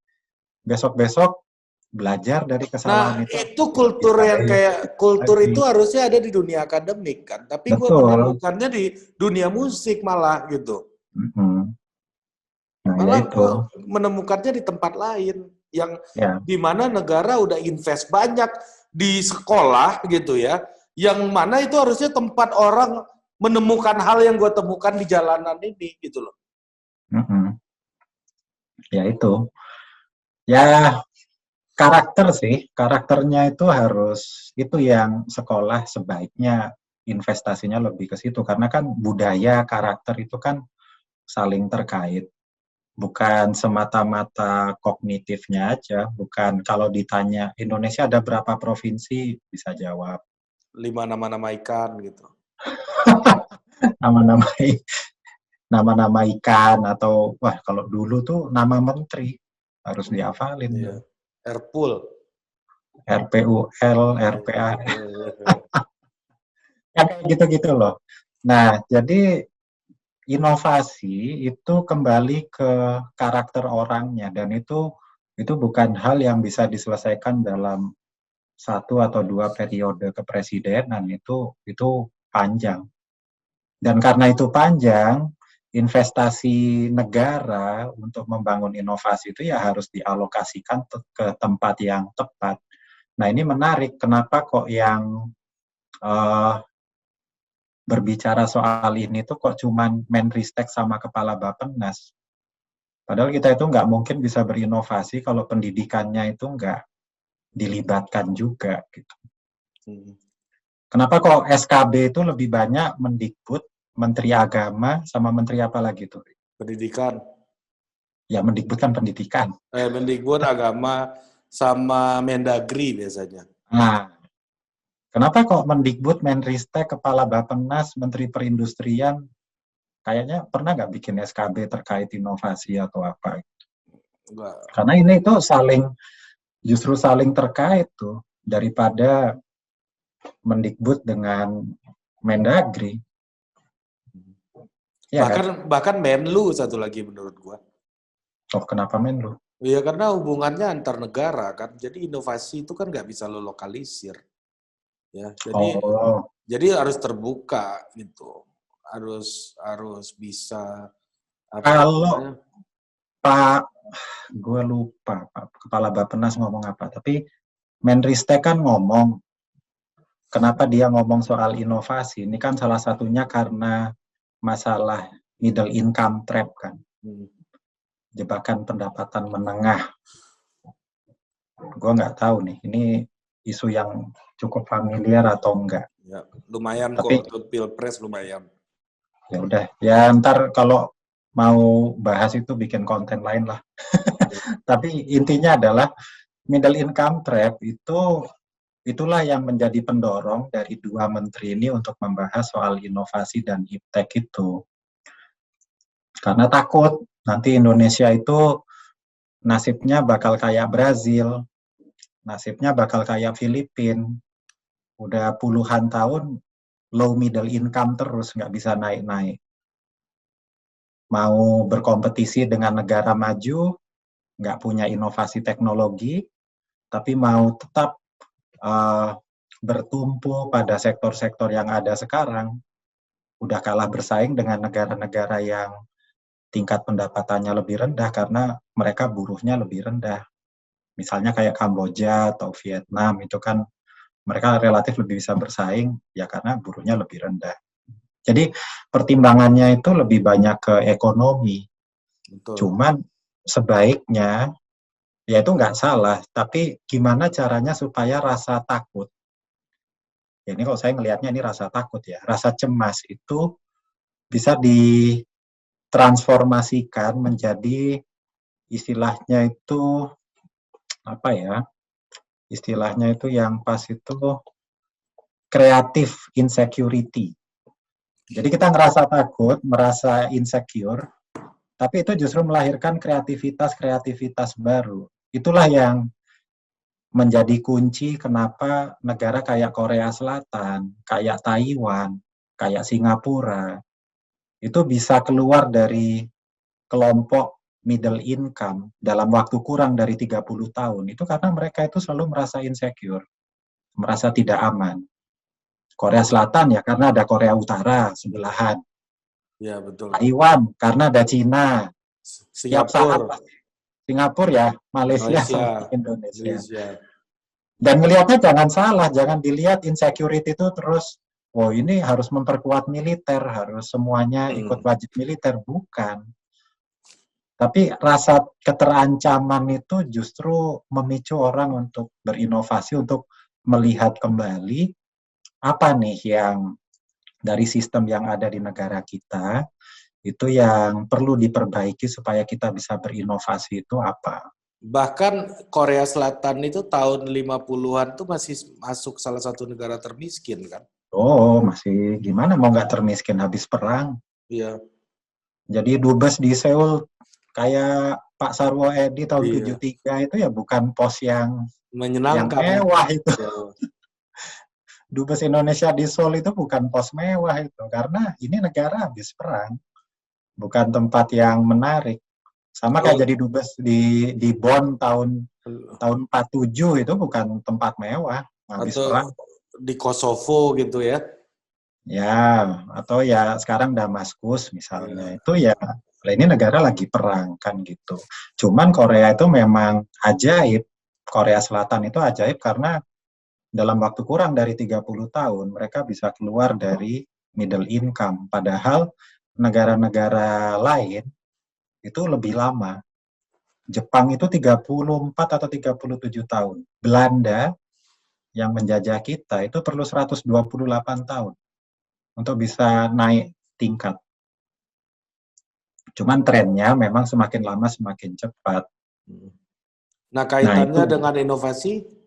besok-besok belajar dari kesalahan Nah, itu, itu lebih kultur yang baik kayak, kultur lagi. itu harusnya ada di dunia akademik kan. Tapi gue Betul. menemukannya di dunia musik malah gitu. Nah ya Malah itu, gue menemukannya di tempat lain. Yang ya. dimana negara udah invest banyak di sekolah gitu ya. Yang mana itu harusnya tempat orang menemukan hal yang gue temukan di jalanan ini gitu loh. Ya itu. Ya karakter sih, karakternya itu harus, itu yang sekolah sebaiknya investasinya lebih ke situ. Karena kan budaya, karakter itu kan saling terkait. Bukan semata-mata kognitifnya aja, bukan kalau ditanya Indonesia ada berapa provinsi, bisa jawab. 5 nama-nama ikan gitu. Nama-nama nama-nama ikan, atau wah kalau dulu tuh nama menteri harus dihafalin Iya. tuh. Airpool. RPUL, RPA, ya kayak gitu-gitu loh. Nah, jadi inovasi itu kembali ke karakter orangnya, dan itu bukan hal yang bisa diselesaikan dalam 1 atau 2 periode kepresidenan, itu panjang. Dan karena itu panjang, investasi negara untuk membangun inovasi itu ya harus dialokasikan ke tempat yang tepat. Nah ini menarik, kenapa kok yang berbicara soal ini tuh kok cuman Menristek sama Kepala Bappenas. Padahal kita itu nggak mungkin bisa berinovasi kalau pendidikannya itu nggak dilibatkan juga gitu. Kenapa kok SKB itu lebih banyak Mendikbud, Menteri Agama, sama Menteri apa lagi tuh? Pendidikan. Ya Mendikbud kan pendidikan. Mendikbud, Agama, sama Mendagri biasanya. Nah, kenapa kok Mendikbud, Menristek, Kepala Bappenas, Menteri Perindustrian, kayaknya pernah nggak bikin SKB terkait inovasi atau apa? Enggak. Karena ini itu justru saling terkait tuh, daripada Mendikbud dengan Mendagri. Ya, bahkan Menlu satu lagi menurut gua. Oh, kenapa Menlu? Ya karena hubungannya antar negara kan. Jadi inovasi itu kan nggak bisa lo lokalisir. Ya, jadi harus terbuka gitu. Harus bisa Kalau Pak, gue lupa Pak Kepala Bappenas ngomong apa, tapi Menristek kan ngomong, kenapa dia ngomong soal inovasi, ini kan salah satunya karena masalah middle income trap kan, jebakan pendapatan menengah. Gue nggak tahu nih, ini isu yang cukup familiar atau enggak. Ya, lumayan tapi, kok untuk pilpres lumayan. Ya udah, ya ntar kalau mau bahas itu bikin konten lain lah. Tapi intinya adalah middle income trap itulah yang menjadi pendorong dari dua menteri ini untuk membahas soal inovasi dan iptek itu. Karena takut nanti Indonesia itu nasibnya bakal kayak Brazil, nasibnya bakal kayak Filipina. Udah puluhan tahun low middle income terus, nggak bisa naik-naik. Mau berkompetisi dengan negara maju, nggak punya inovasi teknologi, tapi mau tetap bertumpu pada sektor-sektor yang ada sekarang, udah kalah bersaing dengan negara-negara yang tingkat pendapatannya lebih rendah karena mereka buruhnya lebih rendah. Misalnya kayak Kamboja atau Vietnam, itu kan mereka relatif lebih bisa bersaing ya karena buruhnya lebih rendah. Jadi pertimbangannya itu lebih banyak ke ekonomi. Betul. Cuman sebaiknya, ya itu nggak salah, tapi gimana caranya supaya rasa takut, ya ini kalau saya ngelihatnya ini rasa takut ya, rasa cemas itu bisa ditransformasikan menjadi istilahnya itu apa ya, istilahnya itu yang pas itu creative insecurity. Jadi kita ngerasa takut, merasa insecure, tapi itu justru melahirkan kreativitas baru. Itulah yang menjadi kunci kenapa negara kayak Korea Selatan, kayak Taiwan, kayak Singapura, itu bisa keluar dari kelompok middle income dalam waktu kurang dari 30 tahun. Itu karena mereka itu selalu merasa insecure, merasa tidak aman. Korea Selatan ya karena ada Korea Utara sebelahan. Ya, betul. Taiwan karena ada Cina. Singapura. Singapura ya, Malaysia sama Indonesia. Dan melihatnya jangan salah, jangan dilihat insecurity itu terus, oh ini harus memperkuat militer, harus semuanya ikut wajib militer, bukan. Tapi rasa keterancaman itu justru memicu orang untuk berinovasi, untuk melihat kembali apa nih yang dari sistem yang ada di negara kita, itu yang perlu diperbaiki supaya kita bisa berinovasi itu apa. Bahkan Korea Selatan itu tahun 50-an tuh masih masuk salah satu negara termiskin kan? Oh, masih gimana mau nggak termiskin habis perang? Iya. Jadi dubes di Seoul kayak Pak Sarwo Edi tahun 73 itu ya bukan pos yang menyenangkan. Yang mewah itu. Dubes Indonesia di Seoul itu bukan pos mewah itu, karena ini negara habis perang, bukan tempat yang menarik. Sama kayak jadi dubes di Bonn tahun 47 itu bukan tempat mewah, habis atau perang. Di Kosovo gitu ya? Ya, atau ya sekarang Damaskus misalnya, itu ya ini negara lagi perang kan gitu. Cuman Korea itu memang ajaib, Korea Selatan itu ajaib karena dalam waktu kurang dari 30 tahun mereka bisa keluar dari middle income. Padahal negara-negara lain itu lebih lama. Jepang itu 34 atau 37 tahun. Belanda yang menjajah kita itu perlu 128 tahun untuk bisa naik tingkat. Cuman trennya memang semakin lama semakin cepat. Nah, kaitannya dengan inovasi?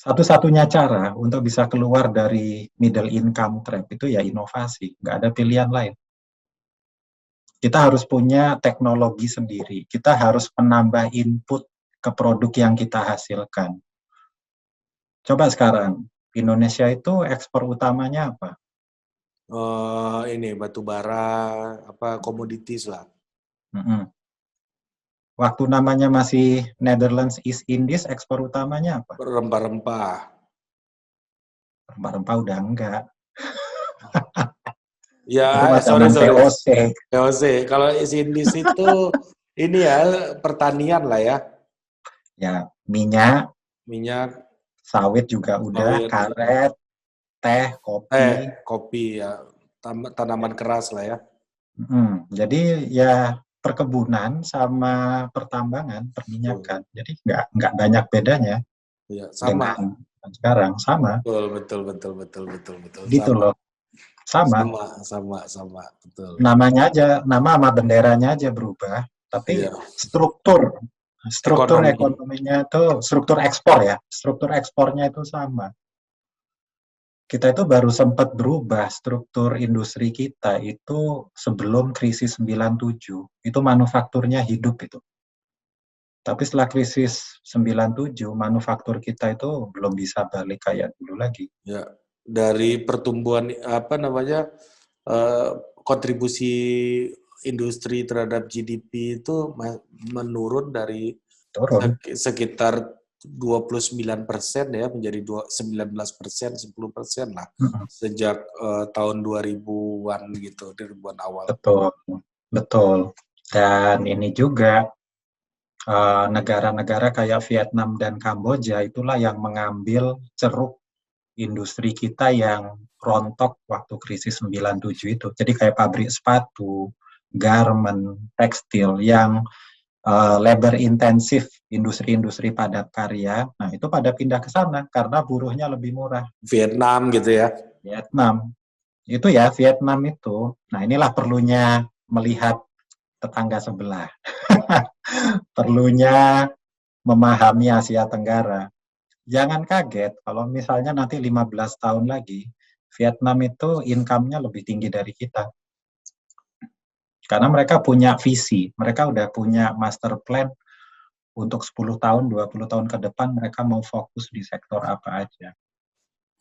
Satu-satunya cara untuk bisa keluar dari middle income trap itu ya inovasi. Nggak ada pilihan lain. Kita harus punya teknologi sendiri. Kita harus menambah input ke produk yang kita hasilkan. Coba sekarang, Indonesia itu ekspor utamanya apa? Ini batu bara, komoditis lah. Waktu namanya masih Netherlands East Indies, ekspor utamanya apa? Rempah-rempah. Rempah-rempah udah enggak. Itu Ya, mah zaman sorry. VOC. VOC. Kalau Sindis itu ini ya pertanian lah ya. Ya, minyak, Minyak, sawit juga udah, sawit, karet, teh, kopi. kopi ya, tanaman keras lah ya. Jadi ya perkebunan sama pertambangan, Betul. perminyakan. Jadi nggak banyak bedanya Ya, dengan sama. sekarang, sama. Betul. Gitu Sama. loh, sama. Sama, betul. Namanya aja, nama sama benderanya aja berubah, tapi Iya. struktur Ekonomi. ekonominya itu, struktur ekspor ya, struktur ekspornya itu sama. Kita itu baru sempat berubah struktur industri kita itu sebelum krisis 97. Itu manufakturnya hidup itu. Tapi setelah krisis 97, manufaktur kita itu belum bisa balik kayak dulu lagi. Ya, dari pertumbuhan apa namanya kontribusi industri terhadap GDP itu menurun dari Turun. sekitar 29% ya menjadi 19%, 10% lah sejak tahun 2000-an gitu, 2000-an awal. Betul. Dan ini juga negara-negara kayak Vietnam dan Kamboja itulah yang mengambil ceruk industri kita yang rontok waktu krisis 97 itu. Jadi kayak pabrik sepatu, garment, tekstil yang labor intensif, industri-industri padat karya. Nah, itu pada pindah ke sana karena buruhnya lebih murah. Vietnam gitu ya. Vietnam. Itu ya, Vietnam itu. Nah, inilah perlunya melihat tetangga sebelah. Perlunya memahami Asia Tenggara. Jangan kaget kalau misalnya nanti 15 tahun lagi, Vietnam itu income-nya lebih tinggi dari kita. Karena mereka punya visi, mereka udah punya master plan untuk 10 tahun, 20 tahun ke depan mereka mau fokus di sektor apa aja.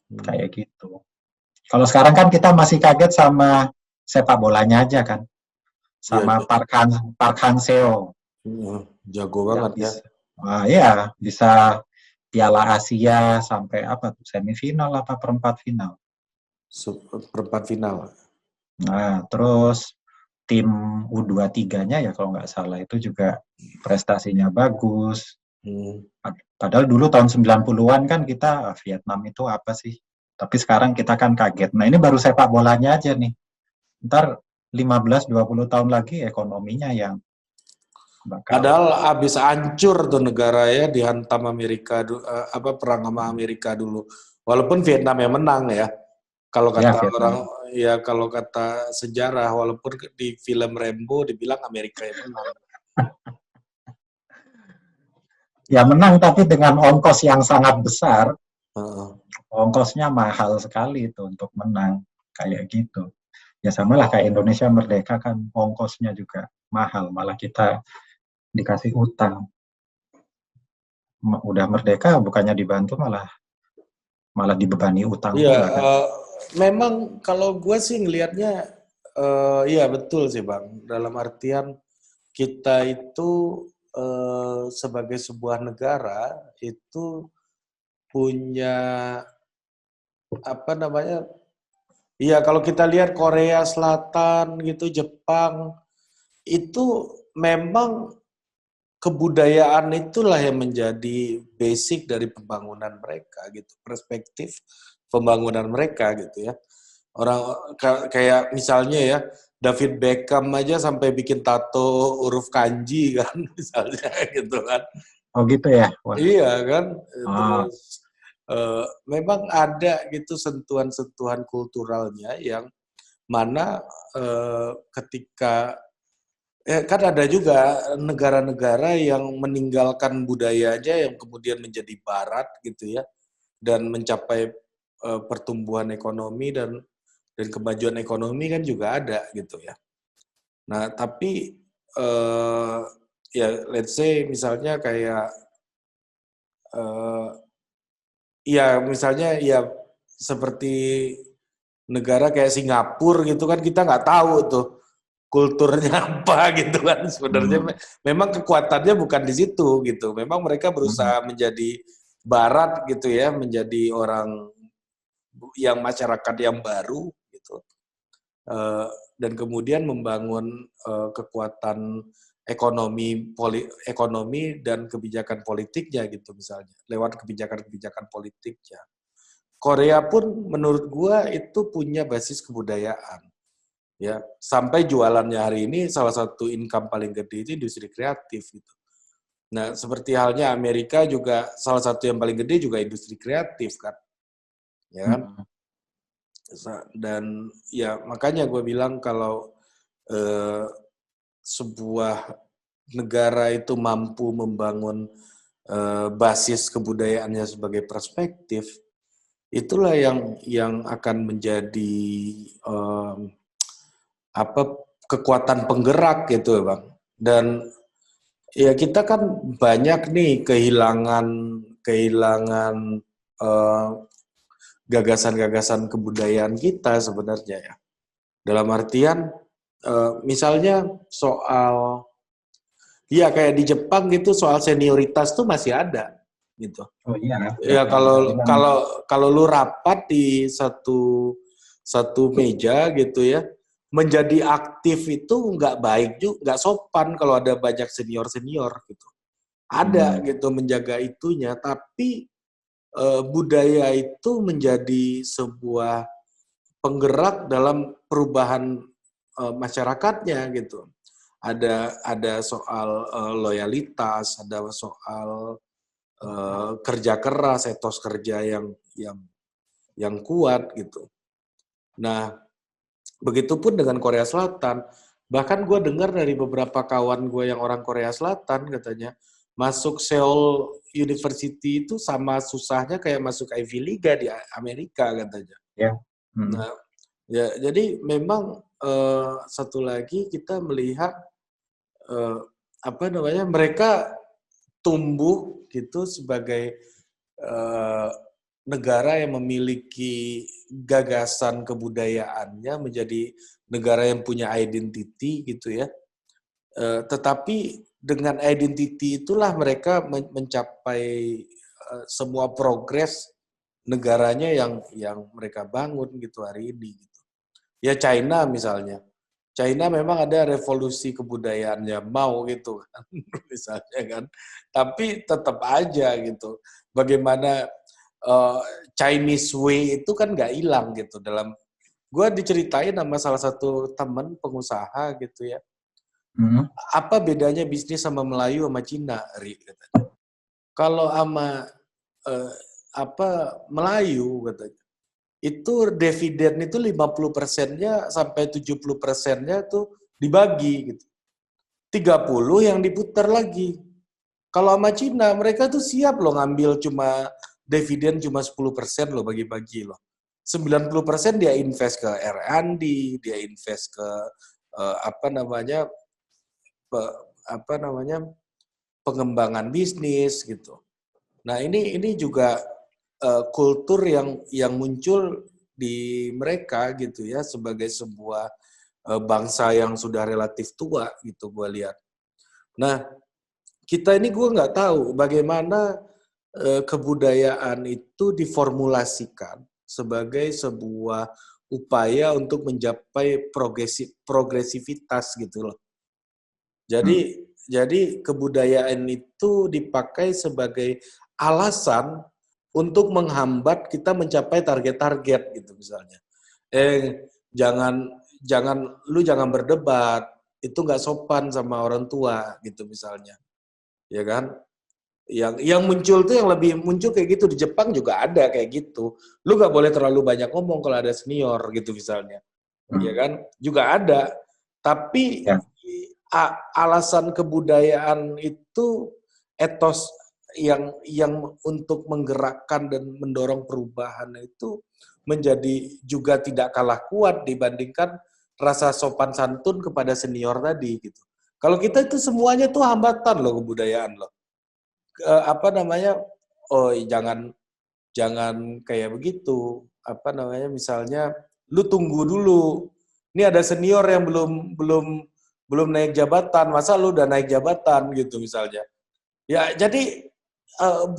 Kayak gitu. Kalau sekarang kan kita masih kaget sama sepak bolanya aja kan. Sama Ya, Park Hang-seo. jago banget ya. Ya, bisa Piala Asia sampai apa tuh, semifinal apa perempat final. Perempat final. Nah, terus tim U23-nya ya kalau nggak salah itu juga prestasinya bagus. Padahal dulu tahun 90-an kan kita Vietnam itu apa sih? Tapi sekarang kita kan kaget. Nah, ini baru sepak bolanya aja nih. Ntar 15-20 tahun lagi ekonominya yang bakal. Padahal abis hancur tuh negara ya, dihantam Amerika, perang sama Amerika dulu. Walaupun Vietnam yang menang ya. Kalau kata orang, ya kalau kata sejarah, walaupun di film Rambo dibilang Amerika yang menang. Ya menang tapi dengan ongkos yang sangat besar. Ongkosnya mahal sekali itu untuk menang kayak gitu. Ya sama lah kayak Indonesia merdeka kan ongkosnya juga mahal, malah kita dikasih utang. Udah merdeka bukannya dibantu malah dibebani utang pula kan. Memang kalau gue sih ngelihatnya iya betul sih Bang. Dalam artian kita itu sebagai sebuah negara itu punya apa namanya? Iya, kalau kita lihat Korea Selatan gitu, Jepang itu memang kebudayaan itulah yang menjadi basic dari pembangunan mereka gitu, perspektif pembangunan mereka gitu ya. Orang kayak misalnya ya David Beckham aja sampai bikin tato huruf kanji kan misalnya gitu kan. Oh gitu ya. Wah. Iya kan. Terus memang ada gitu sentuhan-sentuhan kulturalnya yang mana ketika kan ada juga negara-negara yang meninggalkan budayanya yang kemudian menjadi barat gitu ya dan mencapai pertumbuhan ekonomi dan kemajuan ekonomi kan juga ada gitu ya. Nah, tapi ya let's say misalnya kayak ya misalnya ya seperti negara kayak Singapura gitu kan kita nggak tahu tuh kulturnya apa gitu kan sebenarnya memang kekuatannya bukan di situ gitu. Memang mereka berusaha menjadi barat gitu ya, menjadi orang yang masyarakat yang baru gitu. dan kemudian membangun kekuatan ekonomi dan kebijakan politiknya gitu misalnya, lewat kebijakan politiknya. Korea pun menurut gua itu punya basis kebudayaan. Ya, sampai jualannya hari ini salah satu income paling gede itu industri kreatif gitu. Nah, seperti halnya Amerika juga salah satu yang paling gede juga industri kreatif kan. Ya kan? Dan ya makanya gue bilang kalau sebuah negara itu mampu membangun basis kebudayaannya sebagai perspektif, itulah yang akan menjadi kekuatan penggerak gitu, Bang. Dan ya kita kan banyak nih kehilangan gagasan-gagasan kebudayaan kita sebenarnya ya. Dalam artian misalnya soal ya kayak di Jepang gitu soal senioritas tuh masih ada gitu. Oh iya. Ya kalau lu rapat di satu meja gitu ya, menjadi aktif itu nggak baik juga, nggak sopan kalau ada banyak senior gitu. Ada gitu menjaga itunya, tapi budaya itu menjadi sebuah penggerak dalam perubahan masyarakatnya gitu. Ada soal loyalitas, ada soal kerja keras, etos kerja yang kuat gitu. Nah, begitupun dengan Korea Selatan. Bahkan gue dengar dari beberapa kawan gue yang orang Korea Selatan katanya masuk Seoul University itu sama susahnya kayak masuk Ivy League di Amerika katanya. Ya. Nah, ya jadi memang satu lagi kita melihat mereka tumbuh gitu sebagai negara yang memiliki gagasan kebudayaannya menjadi negara yang punya identity gitu ya. Tetapi dengan identity itulah mereka mencapai semua progres negaranya yang mereka bangun gitu hari ini gitu. Ya China misalnya. China memang ada revolusi kebudayaannya mau gitu kan misalnya kan. Tapi tetap aja gitu. Bagaimana Chinese way itu kan nggak hilang gitu dalam. Gue diceritain sama salah satu teman pengusaha gitu ya. Apa bedanya bisnis sama Melayu sama Cina, Ri? Kalau sama Melayu katanya, itu dividen itu 50%-nya sampai 70%-nya tuh dibagi gitu. 30 yang diputar lagi. Kalau sama Cina, mereka tuh siap loh ngambil cuma dividen cuma 10% loh bagi-bagi loh. 90% dia invest ke R&D, dia invest ke pengembangan bisnis gitu. Nah, ini juga kultur yang muncul di mereka gitu ya sebagai sebuah bangsa yang sudah relatif tua gitu gue lihat. Nah, kita ini gue nggak tahu bagaimana kebudayaan itu diformulasikan sebagai sebuah upaya untuk mencapai progresivitas gitu loh. Jadi kebudayaan itu dipakai sebagai alasan untuk menghambat kita mencapai target-target gitu misalnya. Jangan berdebat, itu nggak sopan sama orang tua gitu misalnya. Ya kan? Yang muncul tuh yang lebih muncul kayak gitu di Jepang juga ada kayak gitu. Lu nggak boleh terlalu banyak ngomong kalau ada senior gitu misalnya. Ya kan? Juga ada. Tapi alasan kebudayaan itu etos yang untuk menggerakkan dan mendorong perubahan itu menjadi juga tidak kalah kuat dibandingkan rasa sopan santun kepada senior tadi gitu. Kalau kita itu semuanya tuh hambatan loh kebudayaan loh. Jangan kayak begitu. Misalnya lu tunggu dulu. Ini ada senior yang belum naik jabatan, masa lu udah naik jabatan gitu misalnya. Ya, jadi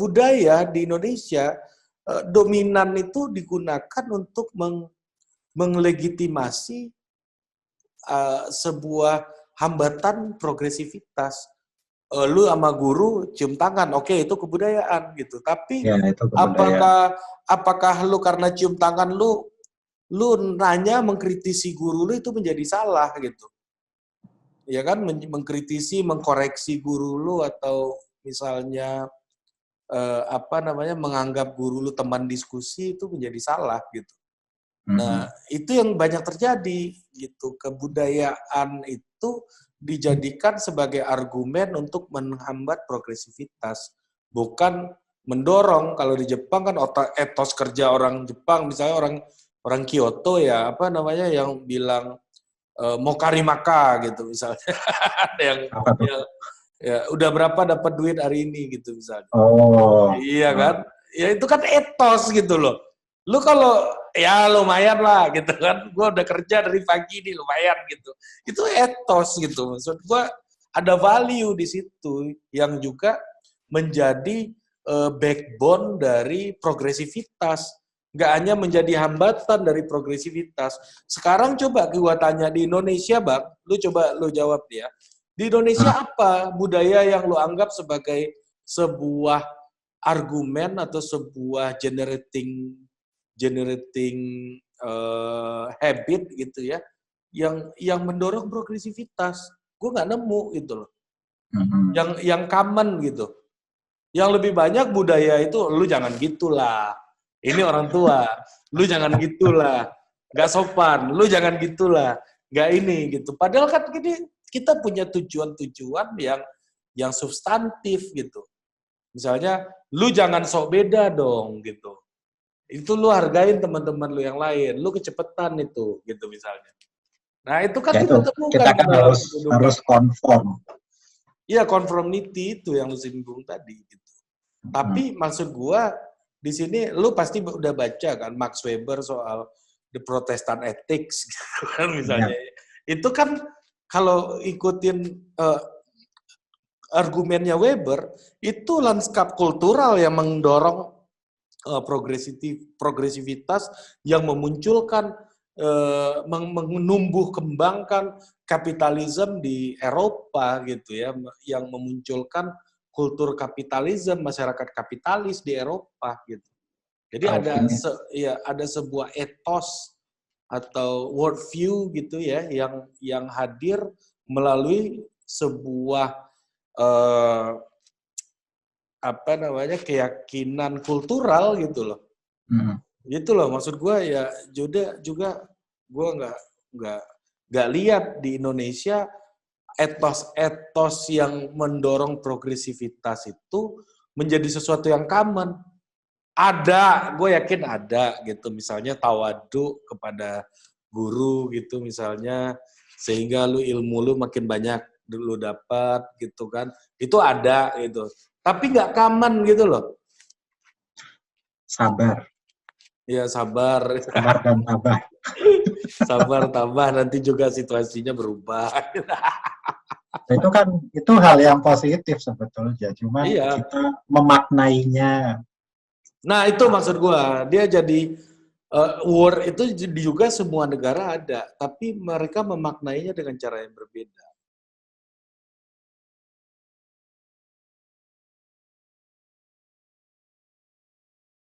budaya di Indonesia dominan itu digunakan untuk menglegitimasi sebuah hambatan progresivitas. Lu sama guru cium tangan, oke, itu kebudayaan gitu. Tapi ya, itu kebudayaan. apakah lu karena cium tangan lu nanya mengkritisi guru lu itu menjadi salah gitu? Ya kan, mengkritisi, mengkoreksi guru lu, atau misalnya menganggap guru lu teman diskusi itu menjadi salah gitu. Nah, itu yang banyak terjadi gitu. Kebudayaan itu dijadikan sebagai argumen untuk menghambat progresivitas, bukan mendorong. Kalau di Jepang kan etos kerja orang Jepang, misalnya orang Kyoto ya, yang bilang mokarimaka gitu misalnya. yang ya udah berapa dapat duit hari ini gitu misalnya. Oh. Iya kan? Ya itu kan etos gitu loh. Lu kalau ya lumayan lah gitu kan, gue udah kerja dari pagi nih lumayan gitu, itu etos gitu. Maksud gue ada value di situ yang juga menjadi backbone dari progresivitas, nggak hanya menjadi hambatan dari progresivitas. Sekarang coba gue tanya di Indonesia, Bang, lu jawab ya, di Indonesia apa budaya yang lu anggap sebagai sebuah argumen atau sebuah generating habit gitu ya, yang mendorong progresivitas? Gue nggak nemu gitu loh. Yang common gitu. Yang lebih banyak budaya itu, lu jangan gitulah. Ini orang tua, lu jangan gitulah. Nggak sopan, lu jangan gitulah. Nggak ini gitu. Padahal kan kita punya tujuan-tujuan yang substantif gitu. Misalnya, lu jangan sok beda dong gitu. Itu lu hargain teman-teman lu yang lain, lu kecepetan itu, gitu misalnya. Nah itu kan kita temukan. Kita kan harus conform. Iya, conformity itu yang lu singgung tadi. Gitu. Tapi maksud gua, di sini lu pasti udah baca kan Max Weber soal The Protestant Ethics, gitu kan misalnya. Itu kan kalau ikutin argumennya Weber, itu lanskap kultural yang mendorong progresivitas yang memunculkan menumbuh kembangkan kapitalisme di Eropa gitu ya, yang memunculkan kultur kapitalisme, masyarakat kapitalis di Eropa gitu. Jadi ada sebuah etos atau worldview gitu ya yang hadir melalui sebuah keyakinan kultural gitu loh. Gitu loh maksud gue ya. Juga gue nggak lihat di Indonesia etos yang mendorong progresivitas itu menjadi sesuatu yang common. Ada, gue yakin ada gitu. Misalnya tawadu kepada guru gitu misalnya, sehingga ilmu lu makin banyak lu dapat gitu kan. Itu ada gitu. Tapi nggak common gitu loh. Sabar. Iya, sabar. Sabar dan tabah. Sabar, tabah, nanti juga situasinya berubah. Itu hal yang positif sebetulnya. Cuma kita memaknainya. Nah, itu maksud gua. Dia jadi war itu juga semua negara ada, tapi mereka memaknainya dengan cara yang berbeda.